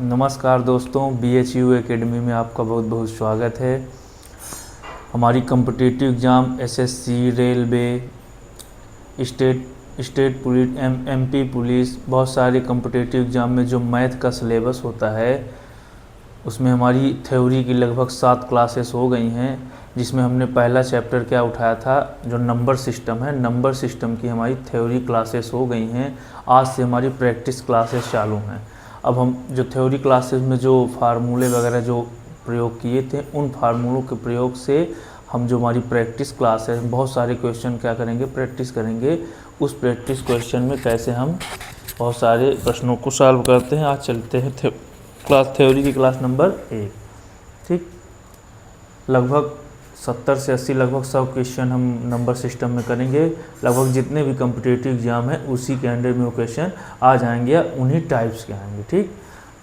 नमस्कार दोस्तों, BHU academy में आपका बहुत बहुत स्वागत है। हमारी competitive exam SSC, railway, state police, MP police, बहुत सारे कॉम्पिटिटिव एग्ज़ाम में जो मैथ का सिलेबस होता है उसमें हमारी थ्योरी की लगभग 7 क्लासेस हो गई हैं, जिसमें हमने पहला चैप्टर क्या उठाया था, जो नंबर सिस्टम है। नंबर सिस्टम की हमारी थ्योरी क्लासेस हो गई हैं। आज से हमारी प्रैक्टिस क्लासेस चालू हैं। अब हम जो थ्योरी क्लासेस में जो फार्मूले वगैरह जो प्रयोग किए थे, उन फार्मूलों के प्रयोग से हम जो हमारी प्रैक्टिस क्लास है, बहुत सारे क्वेश्चन क्या करेंगे, प्रैक्टिस करेंगे। उस प्रैक्टिस क्वेश्चन में कैसे हम बहुत सारे प्रश्नों को सॉल्व करते हैं। आज चलते हैं थ्योरी की क्लास नंबर 1। ठीक, लगभग 70 से 80 लगभग 100 क्वेश्चन हम नंबर सिस्टम में करेंगे। लगभग जितने भी कॉम्पिटिटिव एग्जाम है उसी के अंडर में वो क्वेश्चन आ जाएंगे या उन्हीं टाइप्स के आएंगे। ठीक,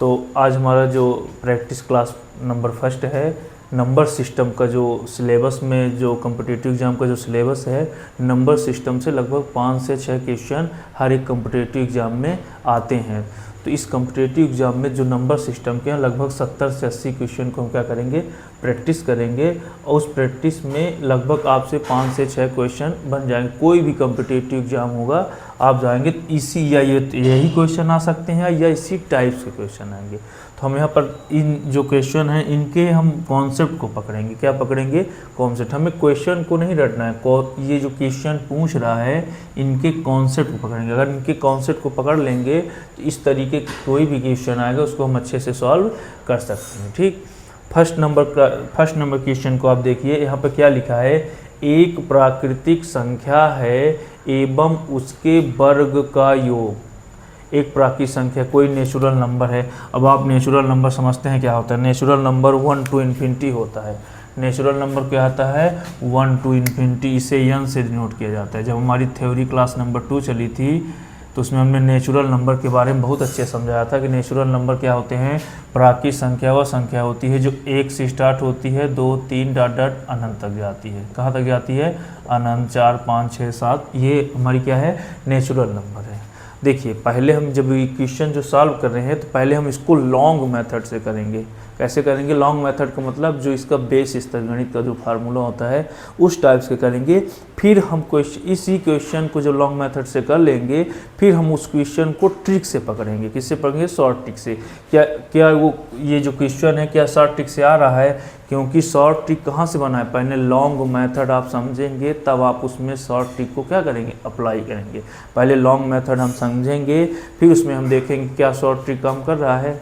तो आज हमारा जो प्रैक्टिस क्लास नंबर फर्स्ट है, नंबर सिस्टम का जो सिलेबस में जो कॉम्पिटिटिव एग्जाम का जो सिलेबस है, नंबर सिस्टम से लगभग 5 से 6 क्वेश्चन हर एक कॉम्पिटिटिव एग्जाम में आते हैं। तो इस कॉम्पिटिटिव एग्जाम में जो नंबर सिस्टम के हैं, लगभग 70 से 80 क्वेश्चन को हम क्या करेंगे, प्रैक्टिस करेंगे। और उस प्रैक्टिस में लगभग आपसे 5 से 6 क्वेश्चन बन जाएंगे। कोई भी कॉम्पिटिटिव एग्जाम होगा, आप जाएंगे इसी या यही क्वेश्चन आ सकते हैं या इसी टाइप्स के क्वेश्चन आएंगे। तो हम यहाँ पर इन जो क्वेश्चन हैं इनके हम कॉन्सेप्ट को पकड़ेंगे। क्या पकड़ेंगे? कॉन्सेप्ट। हमें क्वेश्चन को नहीं रटना है, ये जो क्वेश्चन पूछ रहा है इनके कॉन्सेप्ट को पकड़ेंगे। अगर इनके कॉन्सेप्ट को पकड़ लेंगे तो इस तरीके कोई भी क्वेश्चन आएगा उसको हम अच्छे से सॉल्व कर सकते हैं। ठीक, फर्स्ट नंबर क्वेश्चन को आप देखिए। यहाँ पर क्या लिखा है, एक प्राकृतिक संख्या है एवं उसके वर्ग का योग। एक प्राकृतिक संख्या, कोई नेचुरल नंबर है। अब आप नेचुरल नंबर समझते हैं क्या होता है। नेचुरल नंबर 1 to इन्फिनिटी होता है। नेचुरल नंबर क्या आता है, 1 to इन्फिनिटी। इसे n से डिनोट किया जाता है। जब हमारी थ्योरी क्लास नंबर 2 चली थी तो उसमें हमने नेचुरल नंबर के बारे में बहुत अच्छे समझाया था कि नेचुरल नंबर क्या होते हैं। प्राकृतिक संख्या वह संख्या होती है जो 1 से स्टार्ट होती है, 2, 3 डॉट डॉट अनंत तक जाती है। कहाँ तक जाती है? अनंत। 4, 5, 6, 7, ये हमारी क्या है, नेचुरल नंबर है। देखिए, पहले हम जब ये क्वेश्चन जो सॉल्व कर रहे हैं तो पहले हम इसको लॉन्ग मेथड से करेंगे। कैसे करेंगे? लॉन्ग मेथड का मतलब जो इसका बेस स्तर गणित का जो फार्मूला होता है उस टाइप से करेंगे। फिर हम इसी क्वेश्चन को जो लॉन्ग मेथड से कर लेंगे, फिर हम उस क्वेश्चन को ट्रिक से पकड़ेंगे। किससे पकड़ेंगे? शॉर्ट ट्रिक से। क्या वो ये जो क्वेश्चन है क्या शॉर्ट ट्रिक से आ रहा है? क्योंकि शॉर्ट ट्रिक कहाँ से बना है, पहले लॉन्ग मेथड आप समझेंगे तब आप उसमें शॉर्ट ट्रिक को क्या करेंगे, अप्लाई करेंगे। पहले लॉन्ग मेथड हम समझेंगे, फिर उसमें हम देखेंगे क्या शॉर्ट ट्रिक काम कर रहा है।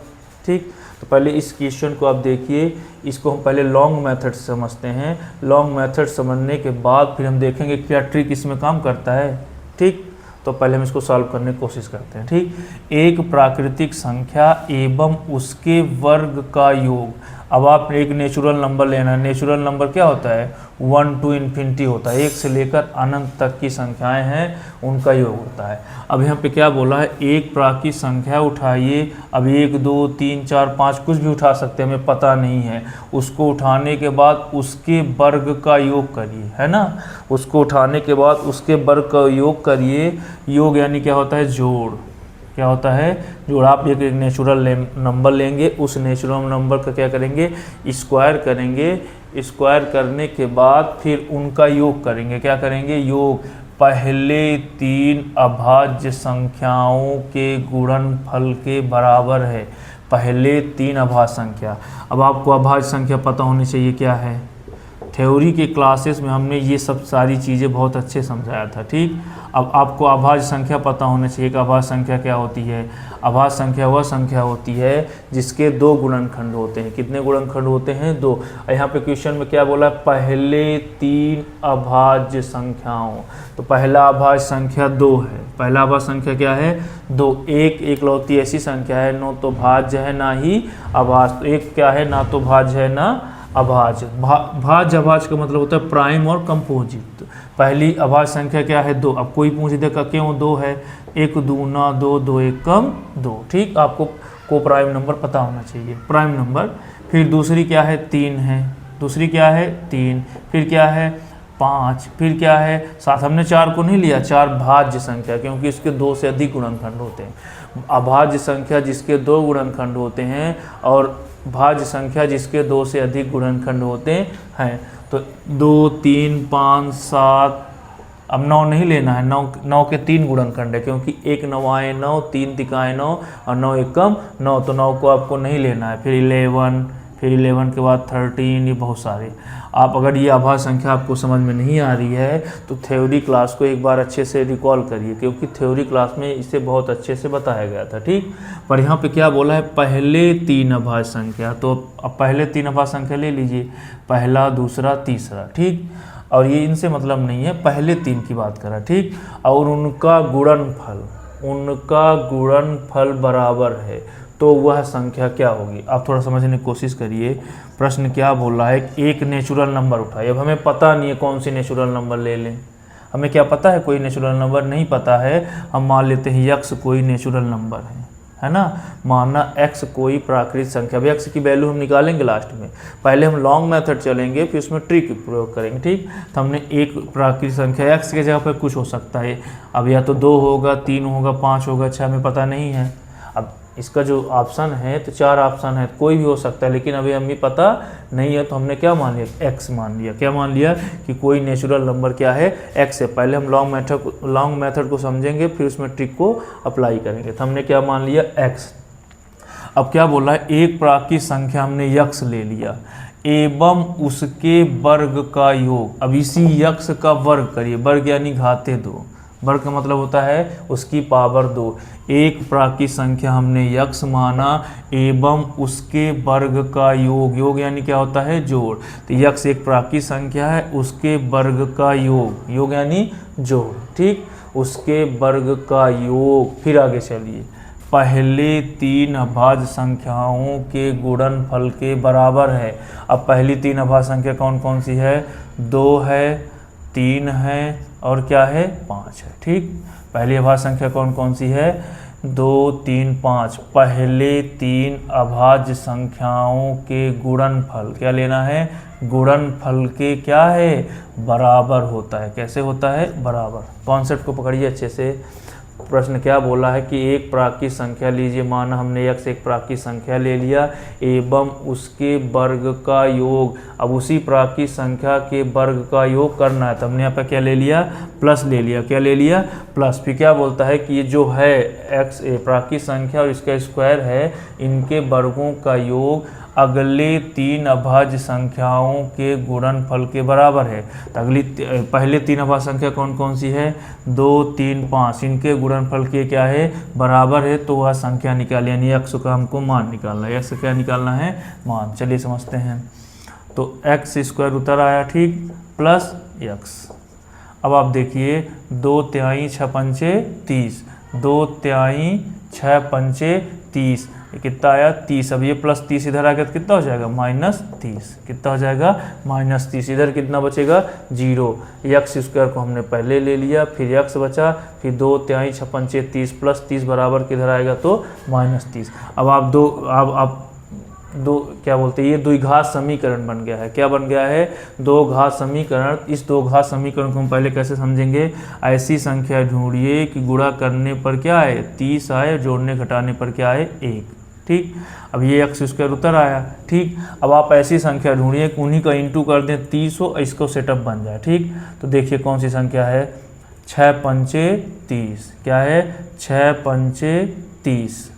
ठीक, तो पहले इस क्वेश्चन को आप देखिए, इसको हम पहले लॉन्ग मेथड से समझते हैं। लॉन्ग मेथड समझने के बाद फिर हम देखेंगे क्या ट्रिक इसमें काम करता है। ठीक, तो पहले हम इसको सॉल्व करने की कोशिश करते हैं। ठीक, एक प्राकृतिक संख्या एवं उसके वर्ग का योग। अब आप एक नेचुरल नंबर लेना है। नेचुरल नंबर क्या होता है? 1 to इन्फिनिटी होता है। 1 से लेकर अनंत तक की संख्याएं हैं, उनका योग होता है। अब यहाँ पे क्या बोला है, एक प्राकृतिक संख्या उठाइए। अब 1, 2, 3, 4, 5 कुछ भी उठा सकते हैं, हमें पता नहीं है। उसको उठाने के बाद उसके वर्ग का योग करिए, है ना। उसको उठाने के बाद उसके वर्ग का योग करिए। योग यानी क्या होता है, जोड़। क्या होता है, जोड़। आप एक नेचुरल नंबर लेंगे, उस नेचुरल नंबर का क्या करेंगे, स्क्वायर करेंगे। स्क्वायर करने के बाद फिर उनका योग करेंगे। क्या करेंगे, योग। पहले 3 अभाज्य संख्याओं के गुणनफल के बराबर है। पहले 3 अभाज्य संख्या। अब आपको अभाज्य संख्या पता होनी चाहिए क्या है। थ्योरी के क्लासेस में हमने ये सब सारी चीज़ें बहुत अच्छे समझाया था। ठीक, अब आपको अभाज्य संख्या पता होना चाहिए कि अभाज्य संख्या क्या होती है। अभाज्य संख्या वह संख्या होती है जिसके 2 गुणनखंड होते हैं। कितने गुणनखंड होते हैं? 2। यहाँ पे क्वेश्चन में क्या बोला, पहले 3 अभाज्य संख्याओं। तो पहला अभाज्य संख्या 2 है। पहला अभाज्य संख्या क्या है? 2। एक एकलौती ऐसी संख्या है, न तो भाज्य है ना ही अभाज्य। एक क्या है, ना तो भाज्य है ना अभाज्य। भाज्य अभाज्य का मतलब होता है प्राइम और कंपोजिट। पहली अभाज्य संख्या क्या है? 2। अब कोई पूछ देगा क्यों 2 है? 1 दूना 2, 2 एकम 2। ठीक, आपको को प्राइम नंबर पता होना चाहिए, प्राइम नंबर। फिर दूसरी क्या है? 3 है। दूसरी क्या है? 3। फिर क्या है? 5, फिर क्या है साथ, हमने 4 को नहीं लिया, 4 भाज्य संख्या क्योंकि इसके 2 से अधिक गुणनखंड होते हैं। अभाज्य संख्या जिसके 2 गुणनखंड होते हैं और भाज्य संख्या जिसके 2 से अधिक गुणनखंड होते हैं। तो 2, 3, 5, 7, अब 9 नहीं लेना है, 9 के 3 गुणनखंड है क्योंकि 1 9 9, 3 तिकाएँ 9 और 9 एकम 9, तो 9 को आपको नहीं लेना है। फिर 11, फिर 11 के बाद 13, ये बहुत सारे। आप अगर ये अभाज्य संख्या आपको समझ में नहीं आ रही है तो थ्योरी क्लास को एक बार अच्छे से रिकॉल करिए क्योंकि थ्योरी क्लास में इसे बहुत अच्छे से बताया गया था, ठीक। पर यहाँ पे क्या बोला है, पहले 3 अभाज्य संख्या, तो अब पहले 3 अभाज्य संख्या ले लीजिए, पहला, दूसरा, तीसरा, ठीक। और ये इनसे मतलब नहीं है, पहले 3 की बात करा, ठीक। और उनका गुणनफल बराबर है, तो वह संख्या क्या होगी। आप थोड़ा समझने की कोशिश करिए, प्रश्न क्या बोल रहा है, एक नेचुरल नंबर उठाइए। अब हमें पता नहीं है कौन सी नेचुरल नंबर ले लें, हमें क्या पता है, कोई नेचुरल नंबर नहीं पता है। हम मान लेते हैं यक्स कोई नेचुरल नंबर है ना, माना x कोई प्राकृतिक संख्या। अब x की वैल्यू हम निकालेंगे लास्ट में, पहले हम लॉन्ग मेथड चलेंगे फिर उसमें ट्रिक प्रयोग करेंगे, ठीक। तो हमने एक प्राकृतिक संख्या x के जगह पर कुछ हो सकता है, अब या तो 2 होगा, 3 होगा, 5 होगा, 6, हमें पता नहीं है। अब इसका जो ऑप्शन है तो 4 ऑप्शन है, कोई भी हो सकता है, लेकिन अभी हमें पता नहीं है तो हमने क्या मान लिया, x मान लिया। क्या मान लिया कि कोई नेचुरल नंबर क्या है, x है। पहले हम लॉन्ग मेथड को समझेंगे फिर उसमें ट्रिक को अप्लाई करेंगे। तो हमने क्या मान लिया, x। अब क्या बोला है, एक प्राकृतिक संख्या हमने यक्स ले लिया एवं उसके वर्ग का योग। अब इसी यक्स का वर्ग करिए, वर्ग यानी घाते 2, वर्ग का मतलब होता है उसकी पावर 2। एक प्राकृतिक संख्या हमने यक्स माना एवं उसके वर्ग का योग, योग यानी क्या होता है, जोड़। तो यक्स एक प्राकृतिक संख्या है, उसके वर्ग का योग, योग यानी जोड़, ठीक, उसके वर्ग का योग। फिर आगे चलिए, पहले 3 अभाज्य संख्याओं के गुणनफल के बराबर है। अब पहली 3 अभाज्य संख्या कौन कौन सी है, 2 है, 3 है और क्या है, 5 है, ठीक। पहली अभाज्य संख्या कौन कौन सी है, 2, 3, 5। पहले 3 अभाज्य संख्याओं के गुणनफल क्या लेना है, गुणनफल के क्या है, बराबर होता है। कैसे होता है, बराबर। कॉन्सेप्ट को पकड़िए अच्छे से। प्रश्न क्या बोला है कि एक प्राकृतिक संख्या लीजिए, माना हमने x एक प्राकृतिक संख्या ले लिया एवं उसके वर्ग का योग। अब उसी प्राकृतिक संख्या के वर्ग का योग करना है, तो हमने यहाँ पे क्या ले लिया, प्लस ले लिया। क्या ले लिया, प्लस। फिर क्या बोलता है कि ये जो है x प्राकृतिक संख्या और इसका स्क्वायर है, इनके वर्गों का योग अगले 3 अभाज्य संख्याओं के गुणनफल के बराबर है। तो पहले 3 अभाज्य संख्या कौन कौन सी है, 2, 3, 5, इनके गुणनफल के क्या है, बराबर है, तो वह संख्या निकाल, यानी x का हमको मान निकालना है। x क्या निकालना है, मान। चलिए समझते हैं। तो x स्क्वायर उतर आया, ठीक, प्लस x। अब आप देखिए, 2 तिहाई 6 पंचे 30, 2 तिहाई 6 पंचे 30, कितना आया, 30। अब ये प्लस 30 इधर आ गया तो कितना हो जाएगा, -30। कितना हो जाएगा, -30। इधर कितना बचेगा, 0। यक्स स्क्वायर को हमने पहले ले लिया, फिर यक्स बचा, फिर 2 तिहाई 6 पंचे 30 प्लस 30 बराबर किधर आएगा, तो -30। अब आप दो क्या बोलते हैं, ये द्विघात समीकरण बन गया है। क्या बन गया है, 2 घात समीकरण। इस 2 घात समीकरण को हम पहले कैसे समझेंगे, ऐसी संख्या ढूंढिए कि गुणा करने पर क्या आए, 30 आए, जोड़ने घटाने पर क्या आए, 1, ठीक। अब ये एक्स स्क्वायर उतर आया, ठीक। अब आप ऐसी संख्या ढूंढिए कि उन्हीं का इंटू कर दें 30 हो, इसको सेटअप बन जाए, ठीक। तो देखिए कौन सी संख्या है, 6 पंचे 30, क्या है, 6 पंचे 30।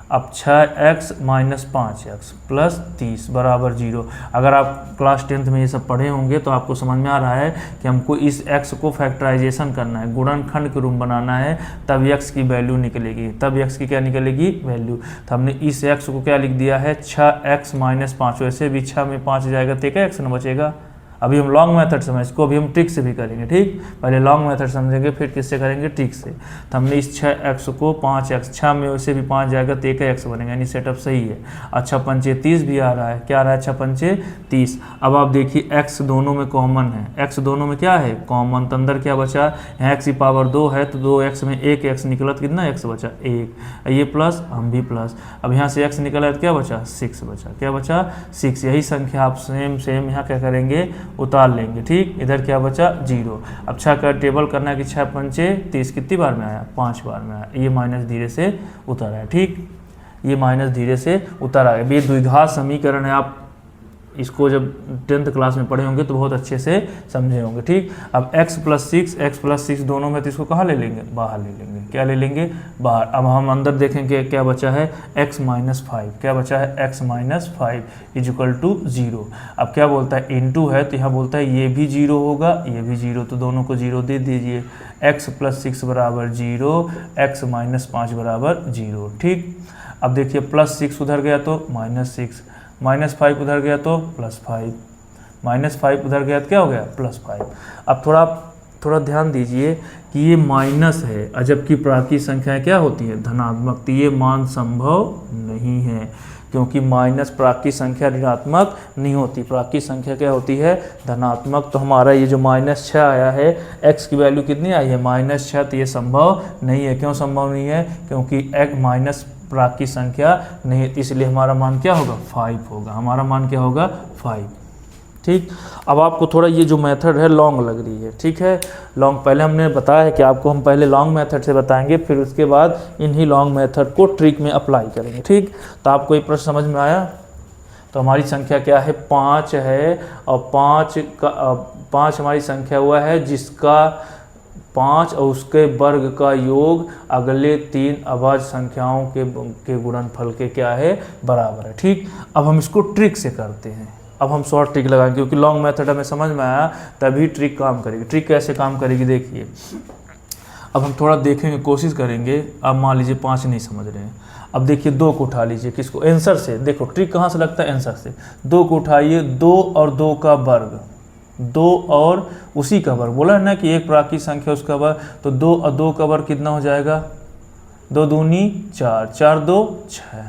अब 6x - 5x प्लस 30 बराबर 0। अगर आप क्लास 10th में ये सब पढ़े होंगे तो आपको समझ में आ रहा है कि हमको इस x को फैक्टराइजेशन करना है, गुणनखंड के रूप बनाना है, तब x की वैल्यू निकलेगी। तब x की क्या निकलेगी, वैल्यू। तो हमने इस x को क्या लिख दिया है, 6x - 5। वैसे भी 6 में 5 जाएगा तो एक x न बचेगा। अभी हम लॉन्ग मेथड समझ, इसको अभी हम ट्रिक से भी करेंगे, ठीक। पहले लॉन्ग मेथड समझेंगे फिर किससे करेंगे, ट्रिक से। तो हमने इस 6x को 5x, 6 में वैसे भी 5 जाएगा तो एक x बनेगा, यानी सेटअप सही है। अच्छा पंचे 30 भी आ रहा है, क्या आ रहा है, 6 पंचे 30। अब आप देखिए x दोनों में कॉमन है, x दोनों में क्या है, कॉमन। तो अंदर क्या बचा, यहाँ x की पावर 2 है तो 2x में 1x निकला तो कितना x बचा, 1। ये प्लस, हम भी प्लस। अब यहाँ से x निकला तो क्या बचा, 6 बचा। क्या बचा, 6। यही संख्या आप सेम यहाँ क्या करेंगे, उतार लेंगे। ठीक, इधर क्या बचा 0। अब 6 का टेबल करना है कि 6 पंचे 30 कितनी बार में आया, 5 बार में आया। ये माइनस धीरे से उतर आया। ठीक, ये माइनस धीरे से उतर आया। ये द्विघात समीकरण है, आप इसको जब 10th क्लास में पढ़े होंगे तो बहुत अच्छे से समझे होंगे। ठीक, अब x + 6 दोनों में, तो इसको कहाँ ले लेंगे, बाहर ले लेंगे। क्या ले लेंगे, बाहर। अब हम अंदर देखेंगे क्या बचा है, x - 5। क्या बचा है, x - 5 = 0। अब क्या बोलता है, इनटू है तो यहाँ बोलता है ये भी 0 होगा, ये भी 0, तो दोनों को 0 दे दीजिए। x + 6 = 0, x - 5 = 0। ठीक, अब देखिए +6 उधर गया तो -6, -5 उधर गया तो +5, -5 उधर गया तो क्या हो गया, +5। अब थोड़ा ध्यान दीजिए कि ये माइनस है, जबकि प्राकृतिक संख्याएं क्या होती है, धनात्मक। तो ये मान संभव नहीं है, क्योंकि माइनस प्राकृतिक संख्या ऋणात्मक नहीं होती, प्राकृतिक संख्या क्या होती है, धनात्मक। तो हमारा ये जो -6 आया है, x की वैल्यू कितनी आई है, -6, तो ये संभव नहीं है। क्यों संभव नहीं है, क्योंकि x माइनस प्राकृतिक संख्या नहीं, इसलिए हमारा मान क्या होगा, 5 होगा। हमारा मान क्या होगा, 5। ठीक, अब आपको थोड़ा ये जो मेथड है लॉन्ग लग रही है। ठीक है, लॉन्ग पहले हमने बताया है कि आपको हम पहले लॉन्ग मेथड से बताएंगे, फिर उसके बाद इन्हीं लॉन्ग मेथड को ट्रिक में अप्लाई करेंगे। ठीक, तो आपको ये प्रश्न समझ में आया। तो हमारी संख्या क्या है, 5 है, और 5 हमारी संख्या हुआ है जिसका 5 और उसके वर्ग का योग अगले 3 अभाज्य संख्याओं के गुणनफल के क्या है, बराबर है। ठीक, अब हम इसको ट्रिक से करते हैं। अब हम शॉर्ट ट्रिक लगाएंगे, क्योंकि लॉन्ग मेथड हमें समझ में आया, तभी ट्रिक काम करेगी। ट्रिक कैसे काम करेगी, देखिए। अब हम थोड़ा देखेंगे, कोशिश करेंगे। अब मान लीजिए 5 नहीं समझ रहे हैं, अब देखिए 2 को उठा लीजिए, किसको, आंसर से। देखो ट्रिक कहाँ से लगता है, आंसर से। 2 को उठाइए, 2 और 2 का वर्ग, 2 और उसी का वर्ग, बोला है ना कि एक प्राकृतिक संख्या उसका वर्ग, तो 2 और 2 का वर्ग कितना हो जाएगा, 2 दूनी 4, 4 2 6,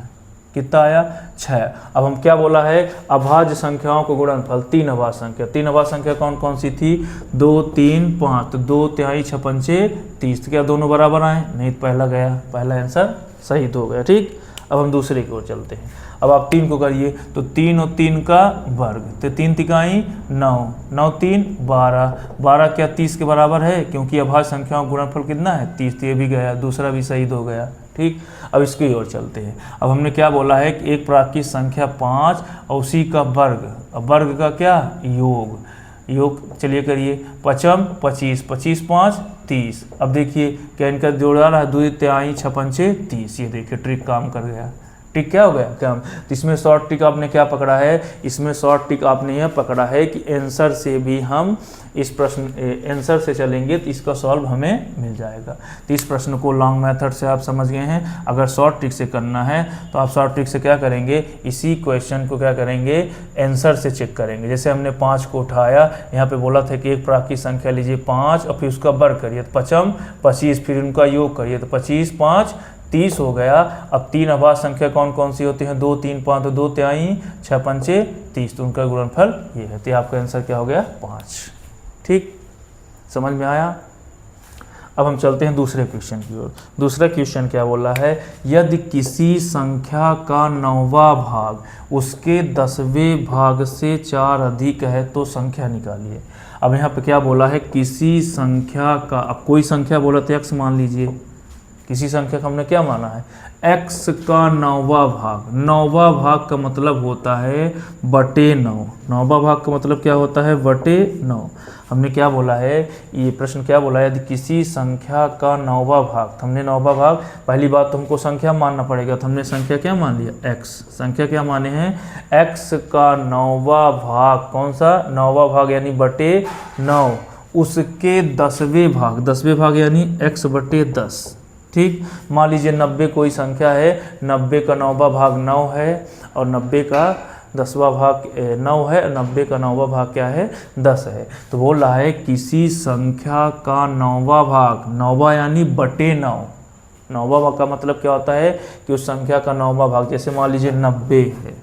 कितना आया, 6। अब हम क्या बोला है, अभाज्य संख्याओं को गुणनफल, 3 अभाज्य संख्या। 3 अभाज्य संख्या कौन कौन सी थी, 2 3 5, तो 2 तिहाई 6 पंचे 30, तो क्या दोनों बराबर आए, नहीं, पहला गया, पहला आंसर सही तो हो गया। ठीक, अब हम दूसरे की ओर चलते हैं। अब आप 3 को करिए, तो 3 और 3 का वर्ग, तो 3 तिकाई 9, 9 3 12, 12 क्या 30 के बराबर है, क्योंकि अभाज्य संख्याओं का गुणनफल कितना है, 30, तो ये भी गया, दूसरा भी सही हो गया। ठीक, अब इसकी ओर चलते हैं। अब हमने क्या बोला है कि एक प्राकृतिक संख्या 5 और उसी का वर्ग, वर्ग का क्या, योग, चलिए करिए। 5 25, 25 5 30। अब देखिए क्या इनका जोड़ा रहा है, 2 तिहाई 6 पंचे 30। ये देखिए ट्रिक काम कर गया। ट्रिक क्या हो गया, काम। तो इसमें शॉर्ट ट्रिक आपने क्या पकड़ा है, इसमें शॉर्ट ट्रिक आपने यह पकड़ा है कि आंसर से भी हम इस प्रश्न आंसर से चलेंगे तो इसका सॉल्व हमें मिल जाएगा। तो इस प्रश्न को लॉन्ग मेथड से आप समझ गए हैं। अगर शॉर्ट ट्रिक से करना है तो आप शॉर्ट ट्रिक से क्या करेंगे, इसी क्वेश्चन को क्या करेंगे, आंसर से चेक करेंगे। जैसे हमने 5 को उठाया, यहाँ पे बोला था कि एक प्राकृतिक संख्या लीजिए 5 और फिर उसका वर्ग करिए, तो 5 25, फिर उनका योग करिए, तो 25 5 30 हो गया। अब 3 अभाज्य संख्या कौन कौन सी होती हैं, 2 3 5, तो 2 तिहाई 6 पंचे 30, तो उनका गुणनफल ये है। तो आपका आंसर क्या हो गया, 5। ठीक, समझ में आया। अब हम चलते हैं दूसरे क्वेश्चन की ओर। दूसरा क्वेश्चन क्या बोला है, यदि किसी संख्या का 9वां भाग उसके 10वें भाग से 4 अधिक है तो संख्या निकालिए। अब यहाँ पे क्या बोला है, किसी संख्या का, अब कोई संख्या बोला तो x मान लीजिए, किसी संख्या का हमने क्या माना है, x का 9वां भाग। 9वां भाग का मतलब होता है बटे 9। 9वां भाग का मतलब क्या होता है, बटे 9। हमने क्या बोला है, ये प्रश्न क्या बोला है, यदि किसी संख्या का 9वां भाग, तो हमने 9वां भाग, पहली बात तो हमको संख्या मानना पड़ेगा, तो हमने संख्या क्या मान लिया, x। संख्या क्या माने हैं, x का 9वां भाग, कौन सा 9वां भाग, यानी बटे 9, उसके 10वें भाग, 10वें भाग यानी x बटे 10। ठीक, मान लीजिए 90 कोई संख्या है, 90 का 9वां भाग 9 है और 90 का 10वां भाग 9 है, 90 का 9वां भाग क्या है, 10 है। तो बोल रहा है किसी संख्या का 9वां भाग, 9वां यानी बटे 9। 9वां भाग का मतलब क्या होता है कि उस संख्या का 9वां भाग, जैसे मान लीजिए 90 है,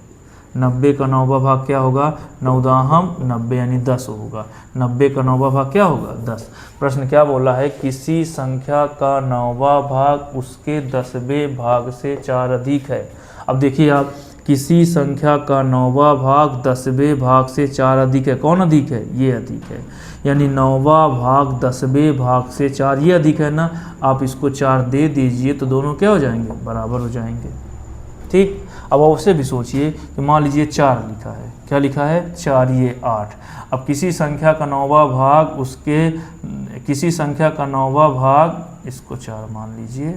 90 का 9वां भाग क्या होगा, 9 दाहम 90 यानी 10 होगा। 90 का 9वां भाग क्या होगा, 10। प्रश्न क्या बोला है, किसी संख्या का 9वां भाग उसके 10वें भाग से 4 अधिक है। अब देखिए आप किसी संख्या का 9वां भाग 10वें भाग से 4 अधिक है। कौन अधिक है? ये अधिक है। यानी 9वां भाग 10वें भाग से 4 ये अधिक है ना। आप इसको 4 दे दीजिए तो दोनों क्या हो जाएंगे? बराबर हो जाएंगे। ठीक। अब उससे भी सोचिए कि मान लीजिए 4 लिखा है। क्या लिखा है? 4 ये 8। अब किसी संख्या का 9वां भाग किसी संख्या का 9वां भाग, इसको 4 मान लीजिए,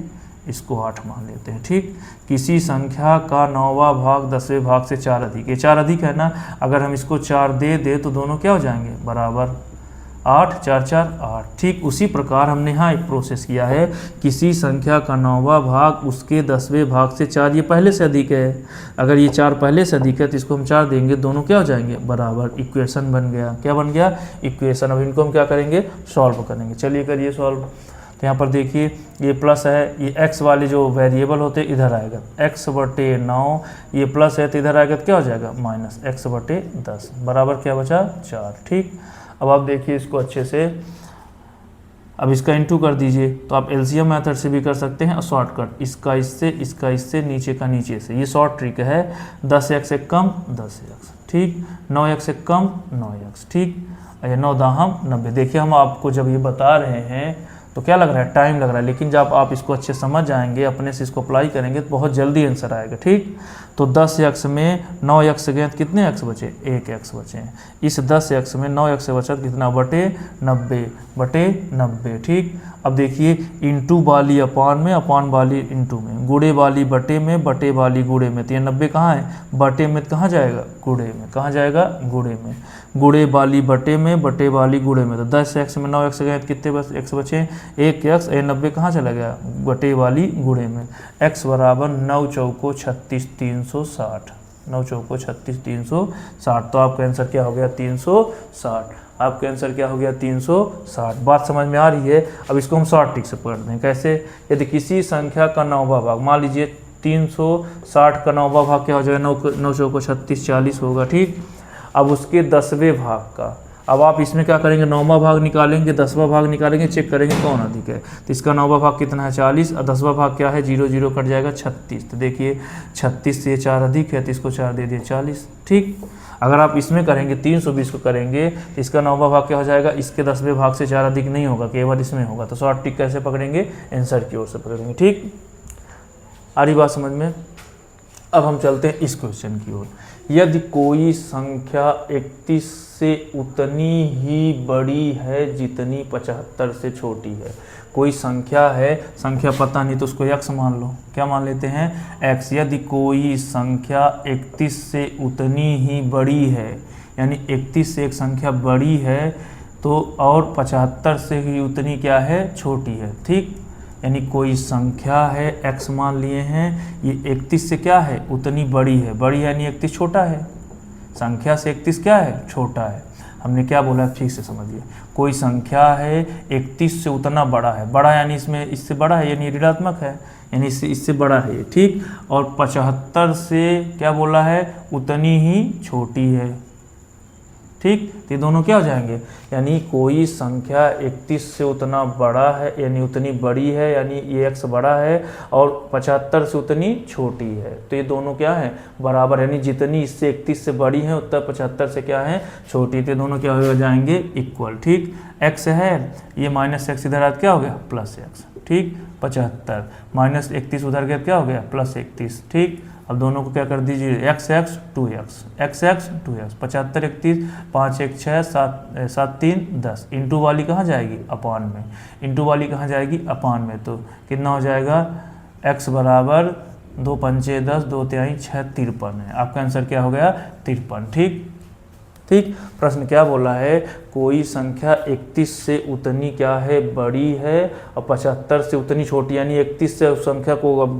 इसको 8 मान लेते हैं। ठीक। किसी संख्या का 9वां भाग 10वें भाग से 4 अधिक, ये 4 अधिक है ना। अगर हम इसको 4 दे दे तो दोनों क्या हो जाएंगे? बराबर। 8 4 4 8। ठीक उसी प्रकार हमने यहाँ एक प्रोसेस किया है। किसी संख्या का 9वां भाग उसके 10वें भाग से 4 ये पहले से अधिक है। अगर ये 4 पहले से अधिक है तो इसको हम 4 देंगे, दोनों क्या हो जाएंगे? बराबर। इक्वेशन बन गया। क्या बन गया? इक्वेशन। अब इनको हम क्या करेंगे? सॉल्व करेंगे। चलिए करिए सॉल्व। तो यहाँ पर देखिए ये प्लस है, ये x वाले जो वेरिएबल होते हैं इधर आएगा, x/9, ये प्लस है तो इधर आएगा तो क्या हो जाएगा? माइनस x/10 बराबर क्या बचा? 4। ठीक। अब आप देखिए इसको अच्छे से, अब इसका इनटू कर दीजिए। तो आप एलसीएम मेथड से भी कर सकते हैं और शॉर्टकट, इसका इससे, नीचे का नीचे से, ये शॉर्ट ट्रिक है। 10x से कम 10x, ठीक। 9x से कम 9x, ठीक। ये 9 दाहम 90। देखिए हम आपको जब ये बता रहे हैं तो क्या लग रहा है? टाइम लग रहा है, लेकिन जब आप इसको अच्छे समझ जाएंगे, अपने से इसको अप्लाई करेंगे तो बहुत जल्दी आंसर आएगा। ठीक। तो 10x में 9x गए तो कितने x बचे? 1x बचे। इस 10x में 9x से बचा कितना? बटे 90। ठीक। अब देखिए इंटू वाली अपान में, अपान वाली इंटू में, गुड़े वाली बटे में, बटे वाली गुड़े में। तो ये 90 कहाँ है? बटे में। कहाँ जाएगा? गुड़े में। कहाँ जाएगा? गुड़े में। गुड़े वाली बटे में, बटे वाली गुड़े में। तो 10x में 9x गए तो कितने बस x बचे? 1x। ये 90 कहाँ चला गया? बटे वाली गुड़े में। x बराबर 9 चौको 36 360। 9 चौको 36 360। तो आपका आंसर क्या हो गया? 360। आपका आंसर क्या हो गया? 360। बात समझ में आ रही है? अब इसको हम शॉर्ट ट्रिक से पकड़ दें। कैसे? यदि किसी संख्या का 9वां भाग, मान लीजिए 360 का 9वां भाग क्या हो जाएगा? 9 चौको 36 40 होगा। ठीक। अब उसके 10वें भाग का, अब आप इसमें क्या करेंगे? 9वां भाग निकालेंगे, 10वां भाग निकालेंगे, चेक करेंगे कौन अधिक है। तो इसका 9वां भाग कितना है? 40। और 10वां भाग क्या है? 0 0 कट जाएगा 36। तो देखिए 36 से 4 अधिक है तो इसको 4 दे दिए 40। ठीक। अगर आप इसमें करेंगे 320 को करेंगे तो इसका 9वां भाग क्या हो जाएगा? इसके 10वें भाग से 4 अधिक नहीं होगा, केवल इसमें होगा। तो शॉर्ट ट्रिक कैसे पकड़ेंगे? आंसर की ओर से पकड़ेंगे। ठीक। आ रही बात समझ में? अब हम चलते हैं इस क्वेश्चन की ओर। यदि कोई संख्या 31 से उतनी ही बड़ी है जितनी 75 से छोटी है। कोई संख्या है, संख्या पता नहीं तो उसको x मान लो। क्या मान लेते हैं? x। यदि कोई संख्या 31 से उतनी ही बड़ी है, यानी 31 से एक संख्या बड़ी है तो और 75 से ही उतनी क्या है? छोटी है। ठीक। यानी कोई संख्या है x मान लिए हैं, ये 31 से क्या है? उतनी बड़ी है। बड़ी यानी 31 छोटा है। संख्या से 31 क्या है? छोटा है। हमने क्या बोला? ठीक से समझिए। कोई संख्या है 31 से उतना बड़ा है। बड़ा यानी इसमें इससे बड़ा है, यानी ऋणात्मक है, यानी इससे बड़ा है ये। ठीक। और 75 से क्या बोला है? उतनी ही छोटी है। ठीक। तो ये दोनों क्या हो जाएंगे? यानी कोई संख्या 31 से उतना बड़ा है, यानी उतनी बड़ी है, यानी ये x बड़ा है, और 75 से उतनी छोटी है। तो ये दोनों क्या है? बराबर। यानी जितनी इससे 31 से बड़ी है उतना 75 से क्या है? छोटी। तो ये दोनों क्या हो जाएंगे? इक्वल। ठीक। x है, ये माइनस x इधर आता क्या हो गया? Plus x। ठीक। 75 माइनस 31 उधर गया क्या हो गया? प्लस 31। ठीक। अब दोनों को क्या कर दीजिए? x 2x, x 2x। 75 31 5 1 6 7 3 10। Into वाली कहाँ जाएगी? अपान में। इंटू वाली कहाँ जाएगी? अपान में। तो कितना हो जाएगा? x बराबर 2 पंचे 10, 2 तिहाई 6 53 है। आपका आंसर क्या हो गया? 53। ठीक। ठीक। प्रश्न क्या बोला है? कोई संख्या 31 से उतनी क्या है? बड़ी है, और 75 से उतनी छोटी। यानी 31 से उस संख्या को अब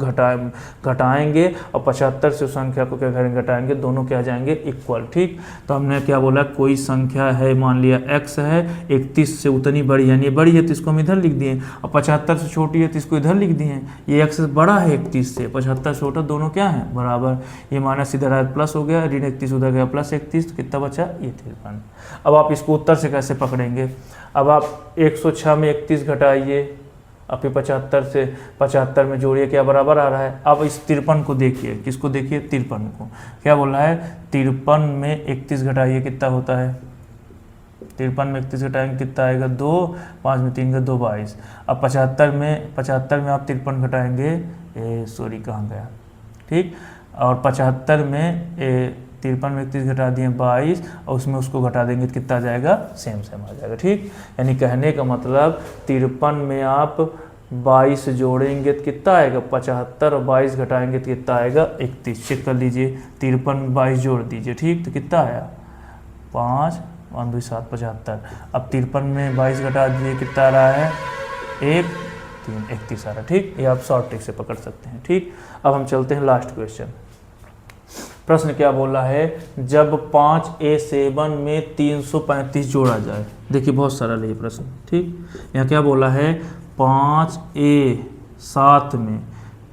घटाएंगे और 75 से उस संख्या को क्या करेंगे? घटाएंगे। दोनों क्या जाएंगे? इक्वल। ठीक। तो हमने क्या बोला? कोई संख्या है, मान लिया x है, 31 से उतनी बड़ी, यानी बड़ी है तो इसको हम इधर लिख दिए, और 75 से छोटी है तो इसको इधर लिख दिए। ये x बड़ा है 31 से, 75 छोटा, दोनों क्या है? बराबर। ये माइनस इधर आया प्लस हो गया, ऋण 31 उधर गया प्लस 31, तो कितना बचा? ये 53। अब आप इसको उत्तर से कैसे पकड़ेंगे? अब आप 106 में 31 घटाइए अब ये 75 से 75 में जोड़िए, क्या बराबर आ रहा है। अब इस 53 को देखिए, किसको देखिए, 53 को। क्या बोल रहा है, 53 में 31 घटाइए, कितना होता है, 53 में 31 घटाएंगे कितना आएगा, 2, 5 में 3 का 2, 22। अब 75 में आप 53 घटाएंगे, सॉरी कहाँ गया, ठीक। और 75 में 53 में 31 घटा दिए 22, और उसमें उसको घटा देंगे तो कितना आ जाएगा, सेम आ जाएगा, ठीक। यानी कहने का मतलब 53 में आप 22 जोड़ेंगे तो कितना आएगा 75, और 22 घटाएंगे तो कितना आएगा 31। चेक कर लीजिए, 53 में 22 जोड़ दीजिए, ठीक, तो कितना आया 5, 1 2 7 75। अब 53 में 22 घटा दीजिए, कितना आ रहा है 1 3 31 आ रहा है, ठीक। ये आप शॉर्ट ट्रिक से पकड़ सकते हैं, ठीक। अब हम चलते हैं लास्ट क्वेश्चन। प्रश्न क्या बोला है, जब 5A7 में 335 जोड़ा जाए। देखिए बहुत सरल है ये प्रश्न, ठीक। यहाँ क्या बोला है, 5A7 में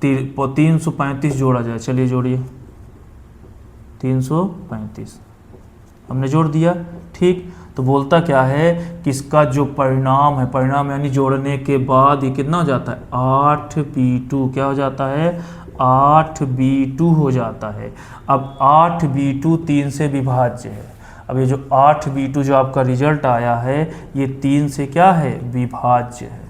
335 जोड़ा जाए। चलिए जोड़िए, 335 हमने जोड़ दिया, ठीक। तो बोलता क्या है कि इसका जो परिणाम है, परिणाम यानी जोड़ने के बाद ये कितना हो जाता है 8B2, क्या हो जाता है 8B2 हो जाता है। अब 8B2 3 से विभाज्य है। अब ये जो 8B2 जो आपका रिजल्ट आया है, ये 3 से क्या है, विभाज्य है।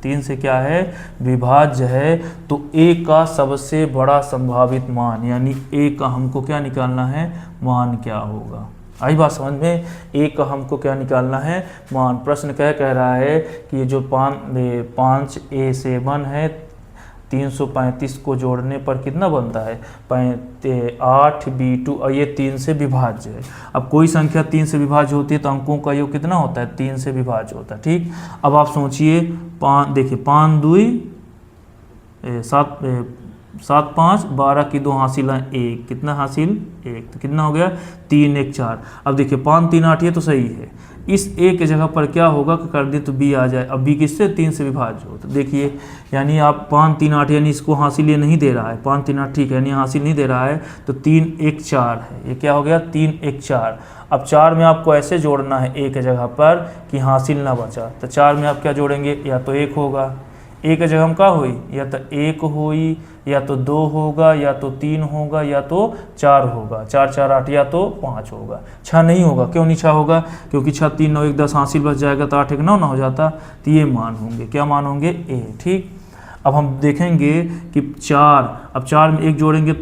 3 से क्या है, विभाज्य है। तो A का सबसे बड़ा संभावित मान, यानी A का हमको क्या निकालना है, मान क्या होगा। आई बात समझ में, A का हमको क्या निकालना है, मान। प्रश्न क्या कह रहा है कि ये जो 5A7 है, 335 को जोड़ने पर कितना बनता है 8B2, और ये 3 से विभाज्य है। अब कोई संख्या 3 से विभाज्य होती है तो अंकों का योग कितना होता है, 3 से विभाज्य होता है, ठीक। अब आप सोचिए, देखिए 5 2 7 5 12 की 2 हासिल है 1, कितना हासिल 1, तो कितना हो गया 3 1 4। अब देखिए 5 3 8 ये तो सही है। इस A के जगह पर क्या होगा कि कर दे तो B आ जाए। अब B किससे 3 से विभाज्य हो, तो देखिए यानी आप 5 3 8 यानी इसको हासिल ये नहीं दे रहा है, 5 3 8 ठीक है, यानी हासिल नहीं दे रहा है, तो 3 1 4 है। ये क्या हो गया 3 1 4। अब 4 में आपको ऐसे जोड़ना है A के जगह पर कि हासिल ना बचा, तो 4 में आप क्या जोड़ेंगे, या तो 1 होगा, A के जगह हम क्या हुई, या तो 1 हुई, या तो 2 होगा, या तो 3 होगा, या तो 4 होगा, 4 4 8, या तो 5 होगा। 6 नहीं होगा, क्यों नहीं 6 होगा, क्योंकि 6 3 9 1 10 हासिल बच जाएगा, तो 8 1 9 ना हो जाता। तो ये मान होंगे, क्या मान होंगे A, ठीक। अब हम देखेंगे कि 4, अब 4 में 1 जोड़ेंगे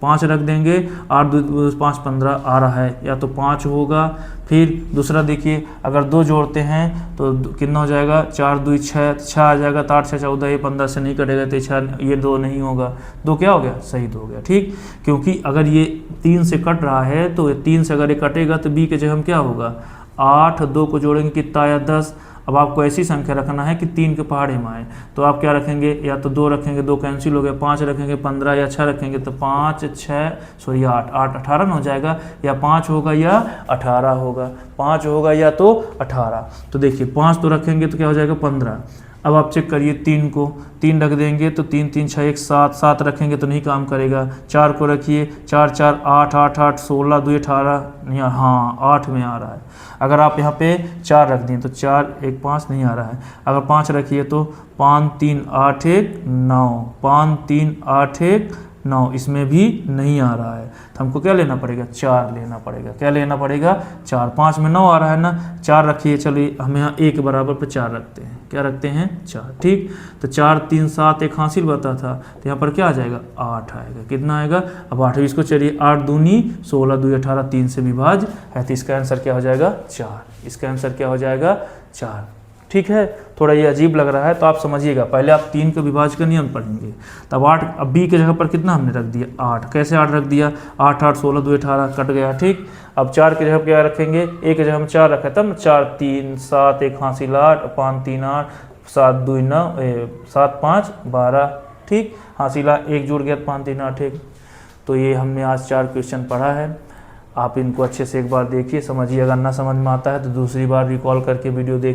5 रख देंगे, 8 2 5 15 आ रहा है, या तो 5 होगा। फिर दूसरा देखिए, अगर 2 जोड़ते हैं तो कितना हो जाएगा 4 2 6 आ जाएगा, तो 8 6 14, ये 15 से नहीं कटेगा, तो 6 ये 2 नहीं होगा, 2 क्या हो गया सही 2 हो गया, ठीक। क्योंकि अगर ये 3 से कट रहा है तो 3 से अगर ये कटेगा तो B के जगह हम क्या होगा 8, 2 को जोड़ेंगे कितना आया 10। अब आपको ऐसी संख्या रखना है कि 3 के पहाड़े में आए, तो आप क्या रखेंगे, या तो 2 रखेंगे, 2 कैंसिल हो गया, 5 रखेंगे 15, या 6 रखेंगे तो 5 6 सॉरी 8 8 18 हो जाएगा, या 5 होगा या 18 होगा, 5 होगा या तो 18। तो देखिए 5 तो रखेंगे तो क्या हो जाएगा 15। अब आप चेक करिए 3 को, 3 रख देंगे तो 3 3 6 1 7, 7 रखेंगे तो नहीं काम करेगा। 4 को रखिए, 4 4 8 8 8 16 2 18, नहीं हाँ 8 में आ रहा है। अगर आप यहाँ पे 4 रख दिए तो 4 1 5 नहीं आ रहा है। अगर 5 रखिए तो 5 3 8 1 9, 5 3 8 1 9, इसमें भी नहीं आ रहा है, तो हमको क्या लेना पड़ेगा 4 लेना पड़ेगा। क्या लेना पड़ेगा 4, 5 में 9 आ रहा है ना, 4 रखिए। चलिए हम यहाँ 1 बराबर पे 4 रखते हैं, क्या रखते हैं 4, ठीक। तो 4 3 7 1 हासिल बता था, तो यहाँ पर क्या आ जाएगा 8 आएगा, कितना आएगा। अब 8 इसको चलिए 8 दूनी 16 2 18, 3 से विभाज्य है, तो इसका आंसर क्या हो जाएगा 4। इसका आंसर क्या हो जाएगा 4, ठीक है। थोड़ा ये अजीब लग रहा है तो आप समझिएगा, पहले आप 3 के विभाज्य का नियम पढ़ेंगे, तब 8। अब B के जगह पर कितना हमने रख दिया 8, कैसे 8 रख दिया 8 8 16 2 18 कट गया, ठीक। अब 4 के जगह क्या रखेंगे, A के जगह हम 4 रखा तब 4 3 7 1 हासिल 8, 5 3 8 7 2 9 7 5 12, ठीक। हासिल 1 जुड़ गया 5 3 8 1। तो ये हमने आज 4 क्वेश्चन पढ़ा है। आप इनको अच्छे से एक बार देखिए, समझिए। अगर ना समझ में आता है तो दूसरी बार रिकॉल करके वीडियो देखिए।